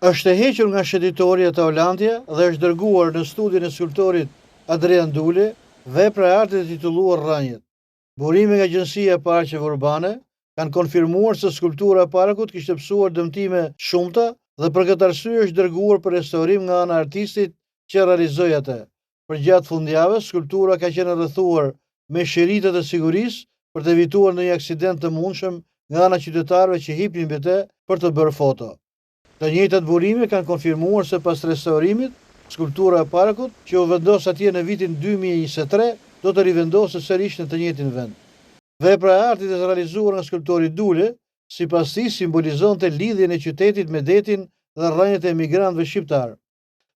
Është e hequr nga shëtitori e Hollandia dhe është dërguar në studion e skulptorit Adrian Dule, vepra e artit e titulluar Rrënjët. Burime nga Agjencia e Parqeve Urbane kanë konfirmuar se skulptura e parkut kishte pësuar dëmtime shumëta dhe për këtë arsye është dërguar për restaurim nga ana e artistit që realizoi atë. Për gjatë fundjavës, skulptura ka qenë rrethuar me shiritet e sigurisë për të evituar ndonjë aksident të mundshëm nga ana e qytetarëve që hipnin mbi të për të bërë foto. Të njëjtat burime kanë konfirmuar se pas restaurimit, skulptura e parkut që u vendos atje në vitin 2023 do të rivendosë sërish në të njëjtin vend. Vepra e artit e realizuar nga skulptori Dule, sipas tij simbolizonte lidhjen e qytetit me detin dhe rrënjët e emigrantëve shqiptar.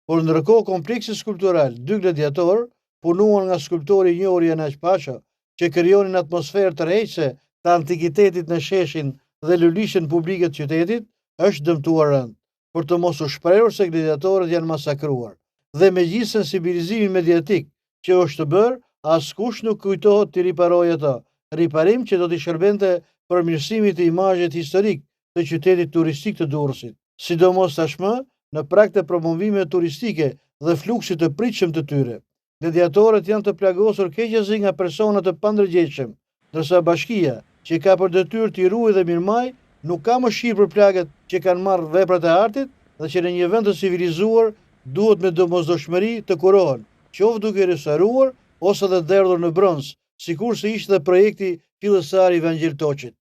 Por ndërkohë kompleksi skulptural Dy Gladiator, punuar nga skulptori i njohur Janaq Pasha, që krijonin atmosferë tërheqëse të antikitetit në sheshin dhe lulishën publike të qytetit, është dëmtuar rënd, për të mos u shprehur se gladiatorët janë masakruar. Dhe me gjithë sensibilizimin mediatik që është bërë, askush nuk kujtohet të riparojë ato, riparim që do t'i shërbente përmirësimit të imazhit historik të qytetit turistik të Durrësit, sidomos tashmë në prag të promovimeve turistike dhe fluksit të pritshëm të tyre. Gladiatorët janë të plagosur keqësi nga persona të pandërgjegjshëm, ndërsa bashkia, që ka për detyrë t'i ruajë dhe mirëmaj, nuk ka më shirë për plagët që kanë marrë veprat e artit dhe që në një vend të civilizuar duhet me domosdoshmëri të kurohen, qoftë duke restauruar ose dhe derdhur në bronz, sikur se ishte dhe projekti fillestar i Evangel Toçit.